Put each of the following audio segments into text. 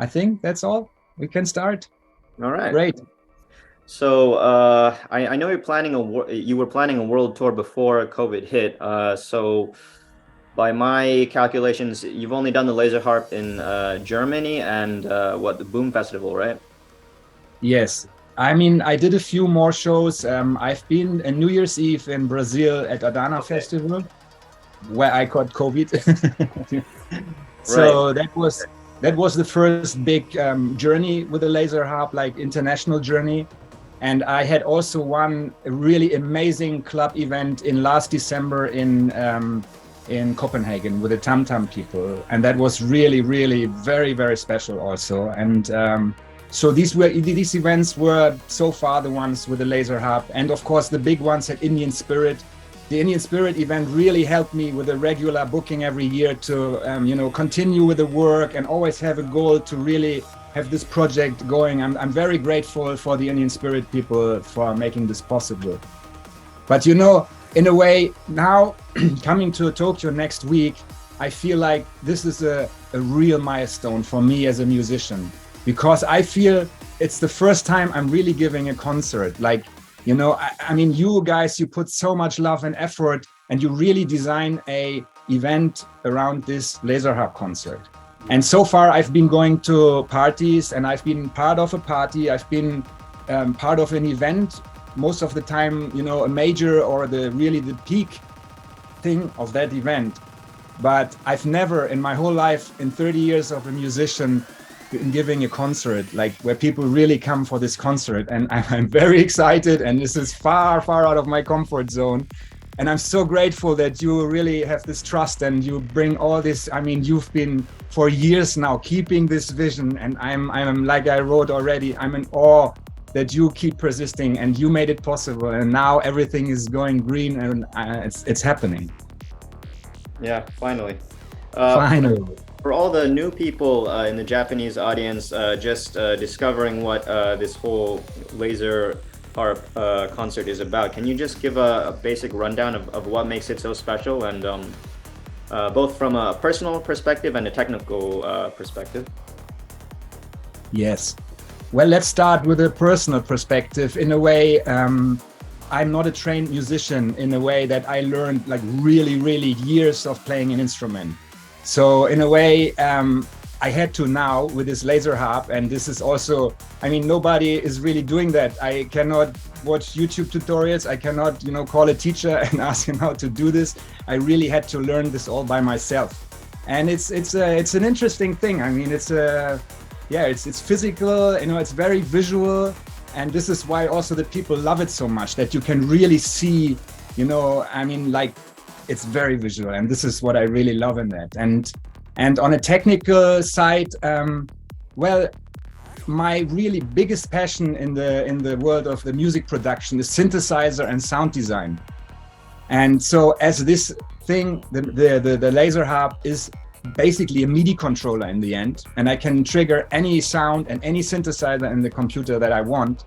I think that's all. We can start. All right. Great. So I know you were planning a world tour before COVID hit. So by my calculations, you've only done the Laser Harp in Germany and the Boom Festival, right? Yes. I mean, I did a few more shows. I've been on New Year's Eve in Brazil at Adana Festival, where I caught COVID. So that was the first big journey with the Laser Harp, like international journey. And I had also one really amazing club event in last December in Copenhagen with the Tam Tam people, and that was really, really very, very special also. And so these events were so far the ones with the Laser Harp, and of course the big ones at Indian Spirit. The Indian Spirit event really helped me with a regular booking every year to continue with the work and always have a goal to really have this project going. I'm very grateful for the Indian Spirit people for making this possible. But in a way, now coming to Tokyo next week, I feel like this is a real milestone for me as a musician, because I feel it's the first time I'm really giving a concert. Like, I mean, you guys, you put so much love and effort, and you really design a event around this Laser Harp concert. And so far, I've been going to parties, and I've been part of a party. I've been part of an event. Most of the time, a major or the peak thing of that event. But I've never in my whole life, in 30 years of a musician, been giving a concert, like where people really come for this concert. And I'm very excited, and this is far, far out of my comfort zone. And I'm so grateful that you really have this trust and you bring all this. I mean, you've been for years now keeping this vision, and I'm like I wrote already, I'm in awe that you keep persisting and you made it possible, and now everything is going green, and it's happening. Yeah, finally. Finally. For all the new people in the Japanese audience, just discovering what this whole Laser Harp concert is about, can you just give a basic rundown of what makes it so special, and both from a personal perspective and a technical perspective? Yes. Well, let's start with a personal perspective. In a way, I'm not a trained musician in a way that I learned like really, really years of playing an instrument. So in a way, I had to now with this Laser Harp, and this is also, I mean, nobody is really doing that. I cannot watch YouTube tutorials. I cannot, call a teacher and ask him how to do this. I really had to learn this all by myself. And it's an interesting thing. I mean, it's physical, it's very visual. And this is why also the people love it so much, that you can really see, I mean, like, it's very visual, and this is what I really love in that. And on a technical side, well, my really biggest passion in the world of the music production is synthesizer and sound design. And so as this thing, the Laser Harp is basically a MIDI controller in the end, and I can trigger any sound and any synthesizer in the computer that I want.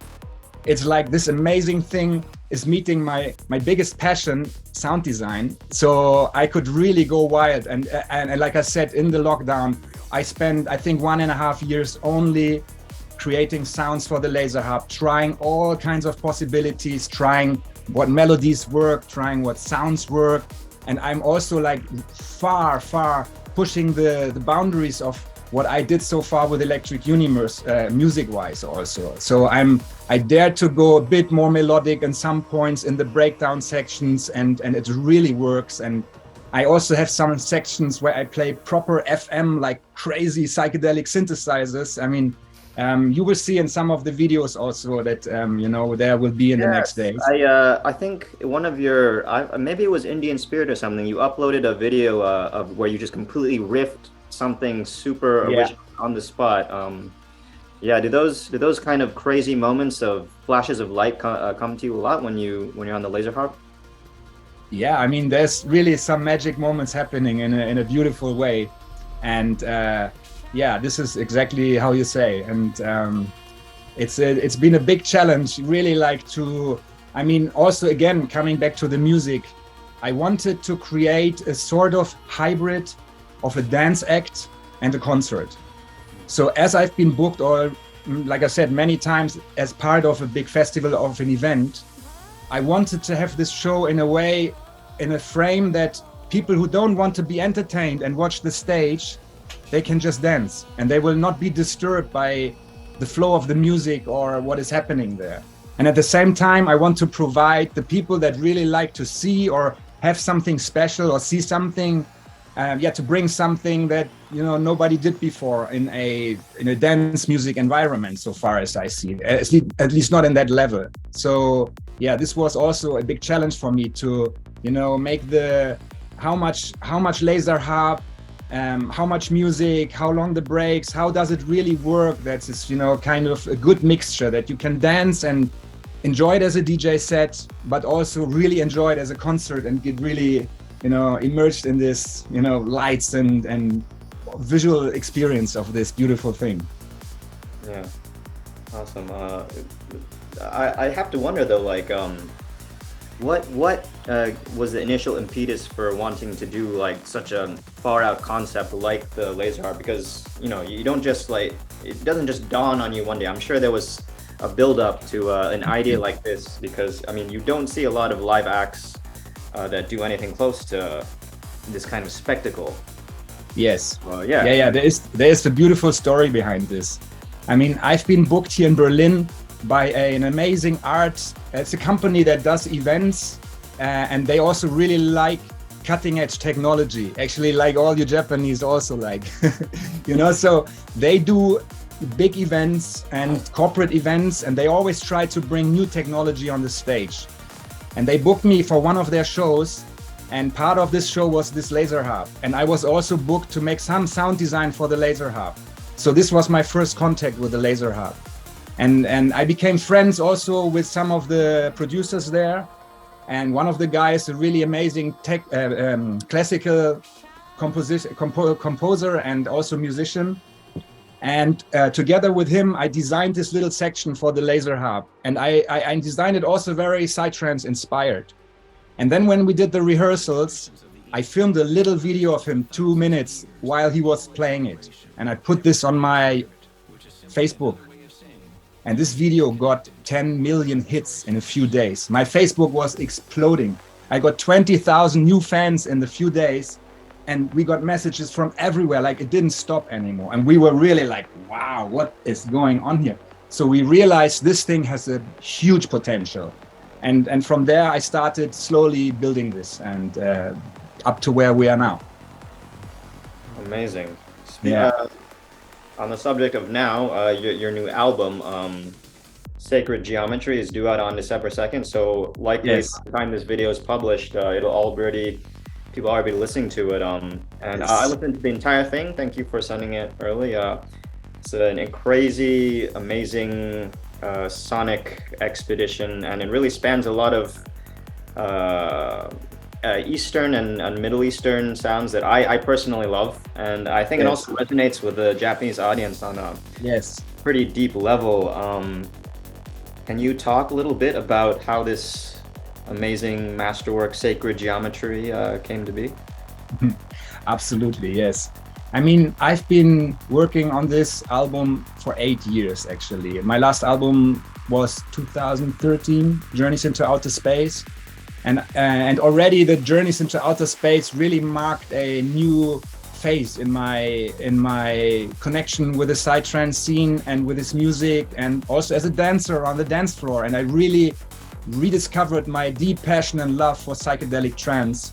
It's like this amazing thing is meeting my biggest passion, sound design. So I could really go wild. And like I said, in the lockdown, I spent, I think, 1.5 years only creating sounds for the Laser Harp, trying all kinds of possibilities, trying what melodies work, trying what sounds work. And I'm also like far, far pushing the boundaries of what I did so far with Electric Universe, music-wise also. So I dare to go a bit more melodic in some points in the breakdown sections, and it really works. And I also have some sections where I play proper FM, like crazy psychedelic synthesizers. I mean, you will see in some of the videos also that, there will be in the next days. I think one of your, maybe it was Indian Spirit or something, you uploaded a video of where you just completely riffed something super original on the spot. Do those kind of crazy moments of flashes of light come to you a lot when you're on the Laser Harp? Yeah, I mean, there's really some magic moments happening in a beautiful way, and this is exactly how you say. And it's been a big challenge, really, like to, I mean, also again coming back to the music, I wanted to create a sort of hybrid of a dance act and a concert. So as I've been booked, or like I said, many times as part of a big festival of an event, I wanted to have this show in a way, in a frame that people who don't want to be entertained and watch the stage, they can just dance and they will not be disturbed by the flow of the music or what is happening there. And at the same time, I want to provide the people that really like to see or have something special or see something, to bring something that, you know, nobody did before in a dance music environment, so far as I see it, at least not in that level. So yeah, this was also a big challenge for me to, you know, make the how much laser harp, how much music, how long the breaks, how does it really work? That's just, you know, kind of a good mixture that you can dance and enjoy it as a DJ set, but also really enjoy it as a concert and get really, you know, immersed in this, you know, lights and visual experience of this beautiful thing. Yeah, awesome. I have to wonder though, like, what was the initial impetus for wanting to do like such a far out concept like the laser harp? Because, you know, you don't just like, it doesn't just dawn on you one day. I'm sure there was a build up to an idea like this, because I mean, you don't see a lot of live acts that do anything close to this kind of spectacle. Yes. Yeah. There is a beautiful story behind this. I mean, I've been booked here in Berlin by an amazing art. It's a company that does events, and they also really like cutting edge technology. Actually, like all you Japanese also like, you know, so they do big events and corporate events, and they always try to bring new technology on the stage. And they booked me for one of their shows, and part of this show was this laser harp. And I was also booked to make some sound design for the laser harp. So this was my first contact with the laser harp. And I became friends also with some of the producers there. And one of the guys, a really amazing classical composer and also musician. And together with him, I designed this little section for the laser harp. And I designed it also very psytrance inspired. And then when we did the rehearsals, I filmed a little video of him, 2 minutes, while he was playing it. And I put this on my Facebook. And this video got 10 million hits in a few days. My Facebook was exploding. I got 20,000 new fans in the few days. And we got messages from everywhere, like it didn't stop anymore. And we were really like, wow, what is going on here? So we realized this thing has a huge potential. And from there, I started slowly building this and up to where we are now. Amazing. Yeah. On the subject of now, your new album, Sacred Geometry, is due out on December 2nd. So likely Yes. by the time this video is published, it'll already, people already listening to it. And Yes. I listened to the entire thing. Thank you for sending it early. It's a crazy, amazing sonic expedition, and it really spans a lot of Eastern and Middle Eastern sounds that I personally love, and I think it Yes. also resonates with the Japanese audience on a Yes. pretty deep level. Can you talk a little bit about how this amazing masterwork, Sacred Geometry, came to be? Absolutely, yes. I mean, I've been working on this album for 8 years, actually. My last album was 2013, Journeys into Outer Space. And already the Journeys into Outer Space really marked a new phase in my connection with the psytrance scene and with its music, and also as a dancer on the dance floor. And I really rediscovered my deep passion and love for psychedelic trance.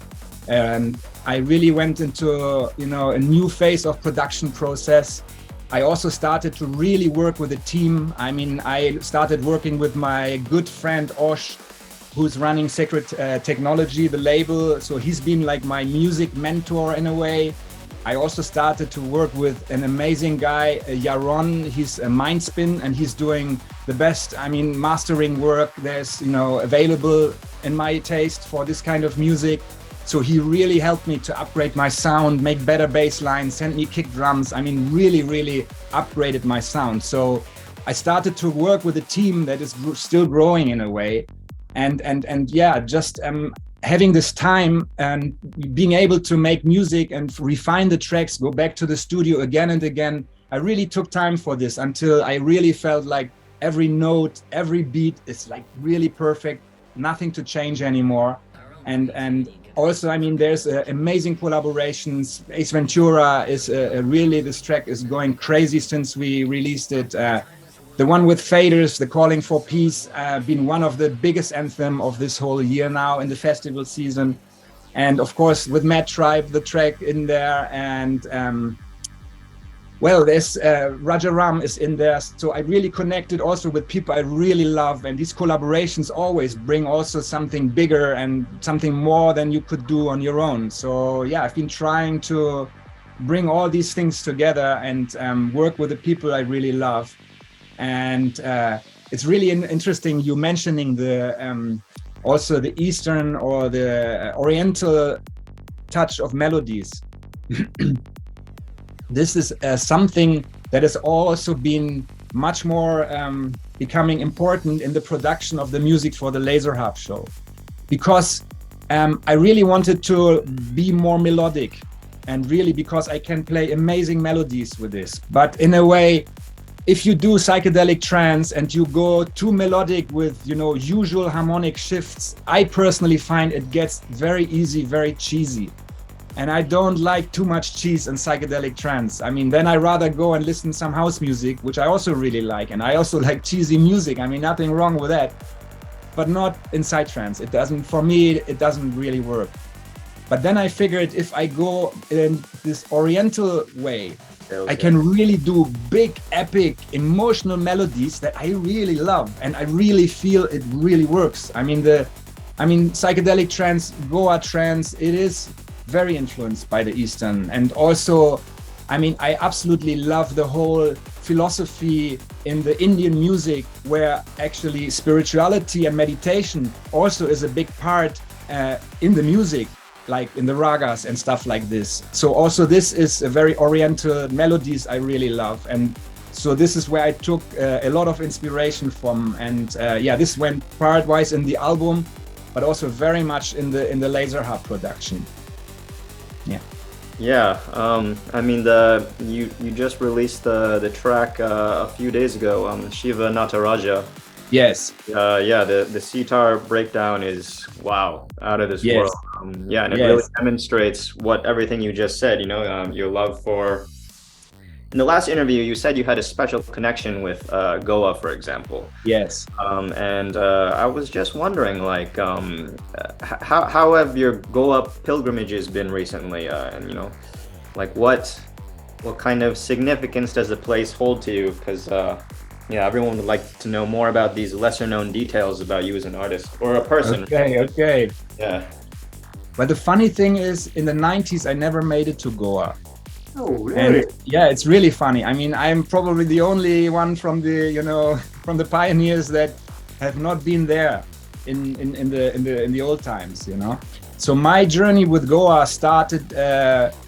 And I really went into, you know, a new phase of production process. I also started to really work with a team. I mean, I started working with my good friend Osh, who's running Sacred Technology, the label. So he's been like my music mentor in a way. I also started to work with an amazing guy, Yaron. He's a Mindspin, and he's doing the best, I mean, mastering work there's, you know, available in my taste for this kind of music. So he really helped me to upgrade my sound, make better bass lines, send me kick drums. I mean, really upgraded my sound. So I started to work with a team that is still growing in a way. And yeah, just having this time and being able to make music and refine the tracks, go back to the studio again and again, I really took time for this until I really felt like every note, every beat is like really perfect, nothing to change anymore. And also, I mean, there's amazing collaborations. Ace Ventura is really, this track is going crazy since we released it. The one with Faders, The Calling for Peace, been one of the biggest anthem of this whole year now in the festival season. And of course, with Mad Tribe, the track in there, and well, there's Raja Ram is in there. So I really connected also with people I really love, and these collaborations always bring also something bigger and something more than you could do on your own. So yeah, I've been trying to bring all these things together and work with the people I really love. And it's really interesting you mentioning the also the Eastern or the Oriental touch of melodies. This is something that has also been much more becoming important in the production of the music for the Laser Harp show, because I really wanted to be more melodic, and really because I can play amazing melodies with this. But in a way, if you do psychedelic trance and you go too melodic with, you know, usual harmonic shifts, I personally find it gets very easy, very cheesy. And I don't like too much cheese in psychedelic trance. I mean, then I rather go and listen to some house music, which I also really like. And I also like cheesy music. I mean, nothing wrong with that, but not in psytrance. It doesn't, for me, it doesn't really work. But then I figured if I go in this Oriental way, I can really do big, epic, emotional melodies that I really love. And I really feel it really works. I mean, psychedelic trance, Goa trance, it is very influenced by the Eastern. And also, I mean, I absolutely love the whole philosophy in the Indian music, where actually spirituality and meditation also is a big part in the music, like in the ragas and stuff like this. So also this is a very Oriental melodies I really love. And so this is where I took a lot of inspiration from. And yeah, this went part-wise in the album, but also very much in the Laser Harp production. Yeah, I mean, you just released the track a few days ago, Shiva Nataraja. Yes. Yeah, the sitar breakdown is wow, out of this world. Yeah, and it really demonstrates what everything you just said. You know, your love for. In the last interview, you said you had a special connection with Goa, for example. Yes. And I was just wondering, like, how have your Goa pilgrimages been recently? And you know, like, what kind of significance does the place hold to you? Because yeah, everyone would like to know more about these lesser-known details about you as an artist or a person. Okay. Yeah. But the funny thing is, in the 90s, I never made it to Goa. Oh, really? And yeah, it's really funny. I mean, I'm probably the only one from the, you know, from the pioneers that have not been there in the old times, you know. So my journey with Goa started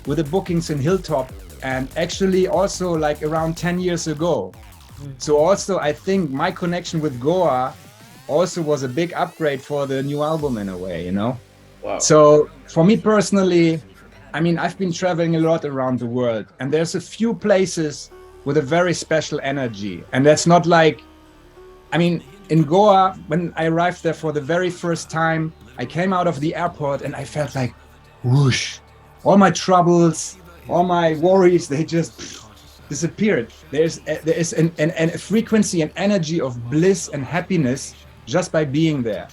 with the bookings in Hilltop, and actually also like around 10 years ago. So also I think my connection with Goa also was a big upgrade for the new album in a way, you know. Wow. So for me personally, I mean, I've been traveling a lot around the world, and there's a few places with a very special energy. And that's not like, I mean, in Goa, when I arrived there for the very first time, I came out of the airport and I felt like, whoosh, all my troubles, all my worries, they just disappeared. There is a frequency and energy of bliss and happiness just by being there.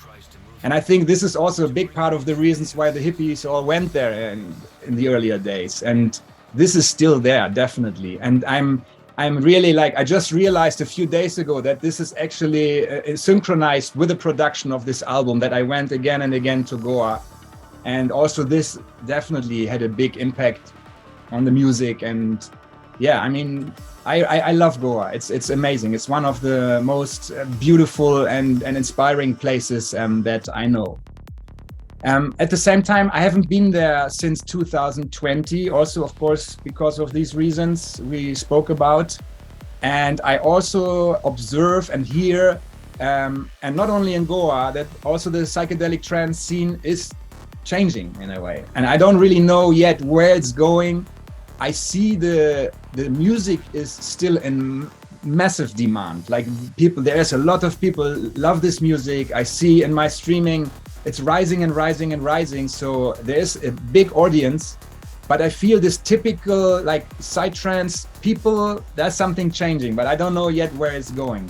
And I think this is also a big part of the reasons why the hippies all went there in the earlier days. And this is still there, definitely. And I'm really like, I just realized a few days ago that this is actually synchronized with the production of this album, that I went again and again to Goa. And also this definitely had a big impact on the music. And yeah, I mean, I love Goa. It's amazing. It's one of the most beautiful and inspiring places that I know. At the same time, I haven't been there since 2020, also, of course, because of these reasons we spoke about. And I also observe and hear, and not only in Goa, that also the psychedelic trance scene is changing in a way. And I don't really know yet where it's going. I see the music is still in massive demand. Like there's a lot of people love this music. I see in my streaming, it's rising and rising and rising. So there's a big audience, but I feel this typical like psytrance people, there's something changing, but I don't know yet where it's going.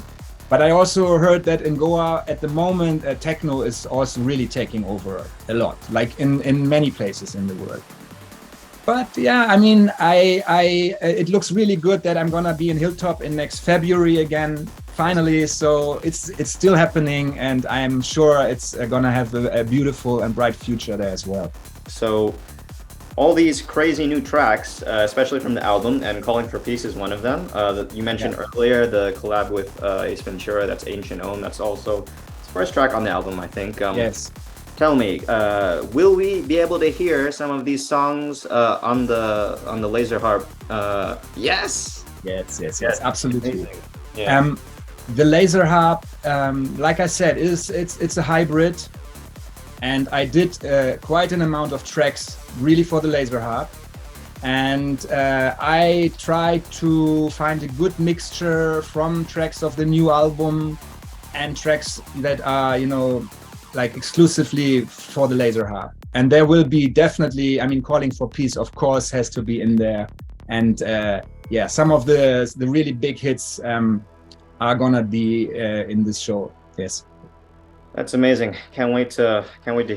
But I also heard that in Goa at the moment, techno is also really taking over a lot, like in many places in the world. But yeah, I mean, it looks really good that I'm gonna be in Hilltop in next February again, finally. So it's still happening, and I'm sure it's gonna have a beautiful and bright future there as well. So all these crazy new tracks, especially from the album, and Calling for Peace is one of them. You mentioned earlier the collab with Ace Ventura, that's Ancient Own. That's also his first track on the album, I think. Yes. Tell me, will we be able to hear some of these songs on the LASER HARP? Yes, absolutely. Yeah. The LASER HARP, like I said, it's a hybrid, and I did quite an amount of tracks really for the LASER HARP, and I tried to find a good mixture from tracks of the new album and tracks that are, you know, like exclusively for the LASER HARP. And there will be definitely, I mean, Calling for Peace, of course, has to be in there. And yeah, some of the really big hits are gonna be in this show. Yes. That's amazing. Can't wait to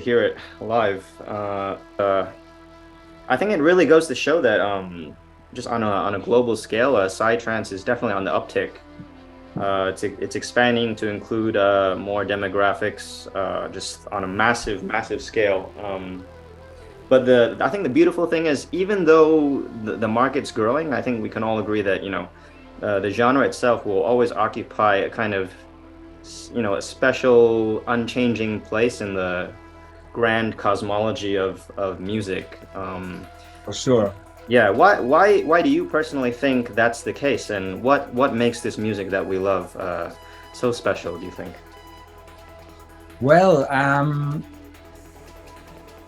hear it live. I think it really goes to show that just on a global scale, psytrance is definitely on the uptick. It's expanding to include more demographics, just on a massive scale. But I think the beautiful thing is, even though the market's growing, I think we can all agree that, you know, the genre itself will always occupy a kind of, you know, a special, unchanging place in the grand cosmology of music. For sure. Yeah, why do you personally think that's the case, and what makes this music that we love so special, do you think? Well,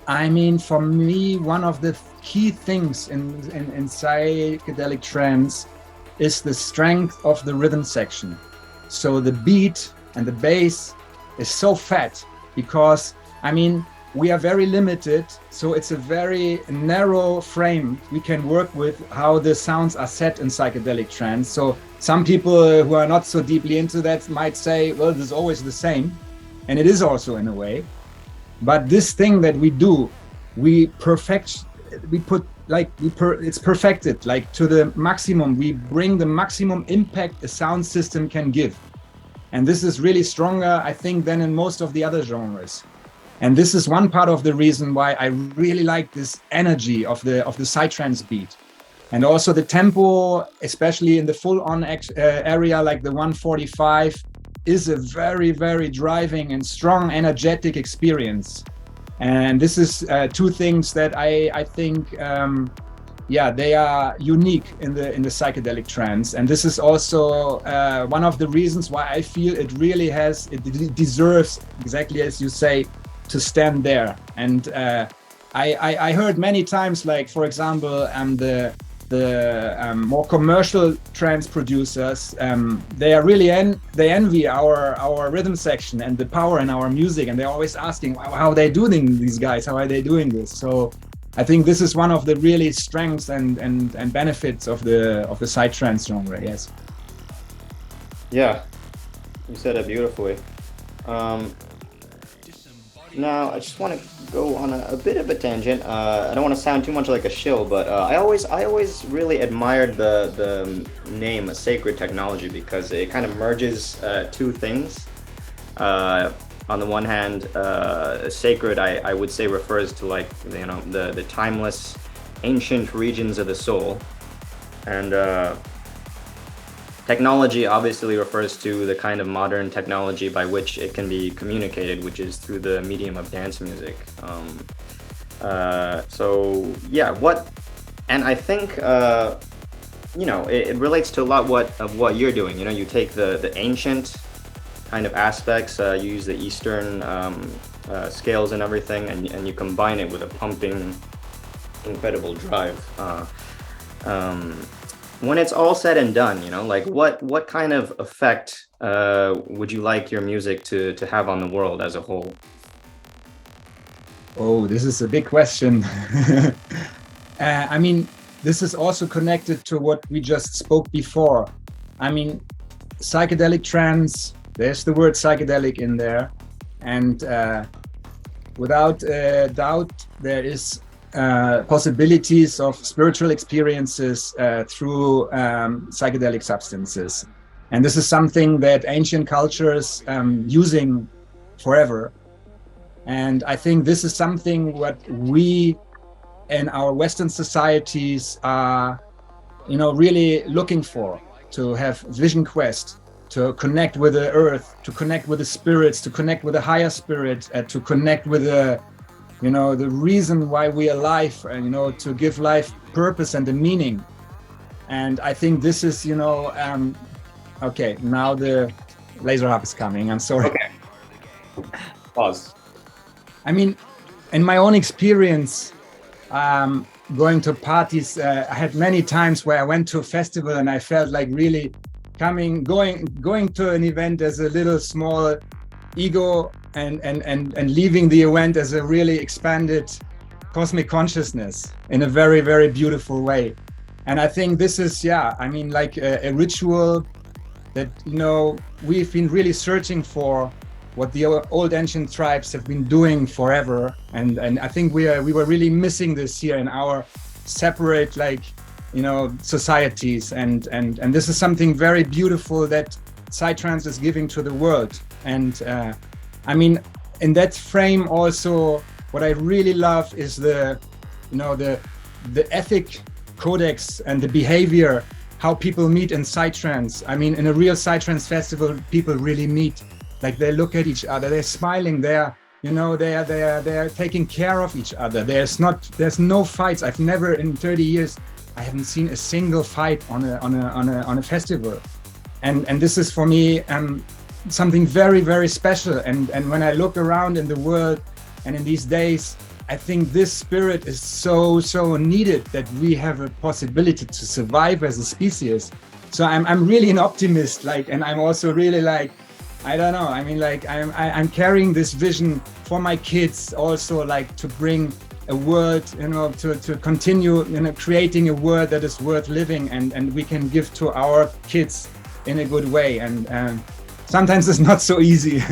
I mean, for me, one of the key things in psychedelic trance is the strength of the rhythm section. So the beat and the bass is so fat because, I mean, we are very limited, so it's a very narrow frame we can work with how the sounds are set in psychedelic trance. So some people who are not so deeply into that might say, well, this is always the same, and it is also in a way. But this thing that we do, it's perfected, like to the maximum. We bring the maximum impact a sound system can give. And this is really stronger, I think, than in most of the other genres. And this is one part of the reason why I really like this energy of the psytrance beat. And also the tempo, especially in the full-on area like the 145, is a very, very driving and strong, energetic experience. And this is two things that I think, they are unique in the psychedelic trance. And this is also one of the reasons why I feel it really deserves, exactly as you say, to stand there. And I heard many times, like for example, the more commercial trance producers, they are really they envy our rhythm section and the power in our music, and they're always asking how they doing these guys, how are they doing this? So I think this is one of the really strengths and benefits of the psytrance genre. Yes. Yeah, you said it beautifully. Now, I just want to go on a bit of a tangent. I don't want to sound too much like a shill, but I always really admired the name Sacred Technology, because it kind of merges two things. On the one hand, sacred, I would say, refers to, like, you know, the timeless, ancient regions of the soul, and technology obviously refers to the kind of modern technology by which it can be communicated, which is through the medium of dance music. So yeah, and I think you know, it relates to a lot of what you're doing. You know, you take the ancient kind of aspects, you use the Eastern scales and everything, and you combine it with a pumping, incredible drive. when it's all said and done, you know, like what kind of effect would you like your music to have on the world as a whole? Oh, this is a big question. I mean, this is also connected to what we just spoke before. I mean, psychedelic trance, there's the word psychedelic in there. And without doubt, there is possibilities of spiritual experiences through psychedelic substances. And this is something that ancient cultures using forever. And I think this is something what we in our Western societies are, you know, really looking for, to have vision quest, to connect with the earth, to connect with the spirits, to connect with the higher spirit, to connect with the, you know, the reason why we are alive, and, you know, to give life purpose and a meaning. And I think this is, you know, okay, now the laser harp is coming. I'm sorry. Okay. Pause. I mean, in my own experience, going to parties, I had many times where I went to a festival and I felt like really going to an event as a little small ego and leaving the event as a really expanded cosmic consciousness in a very, very beautiful way. And I think this is, yeah, I mean, like a ritual that, you know, we've been really searching for, what the old ancient tribes have been doing forever. And I think we were really missing this here in our separate, like, you know, societies. And this is something very beautiful that psytrance is giving to the world. And I mean, in that frame also, what I really love is the, you know, the ethic codex and the behavior, how people meet in psytrance. I mean, in a real psytrance festival, people really meet. Like, they look at each other, they're smiling, they're, you know, they're taking care of each other. There's no fights. I've never, in 30 years, I haven't seen a single fight on a festival. And this is for me something very, very special. And when I look around in the world and in these days, I think this spirit is so needed, that we have a possibility to survive as a species. So I'm really an optimist, like, and I'm also really like, I don't know, I mean, like, I'm carrying this vision for my kids also, like, to bring a world, you know, to continue, you know, creating a world that is worth living and we can give to our kids in a good way. And sometimes it's not so easy,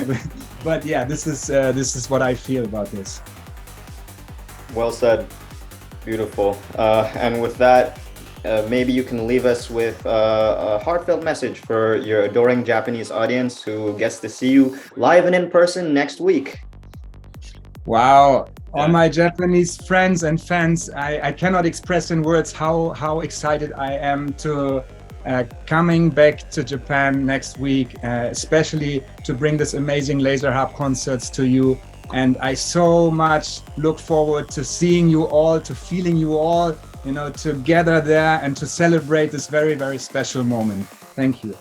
but yeah, this is what I feel about this. Well said. Beautiful. And with that, maybe you can leave us with a heartfelt message for your adoring Japanese audience who gets to see you live and in person next week. Wow. All my Japanese friends and fans, I cannot express in words how excited I am to coming back to Japan next week, especially to bring this amazing laser harp concerts to you. And I so much look forward to seeing you all, to feeling you all, you know, together there and to celebrate this very, very special moment. Thank you.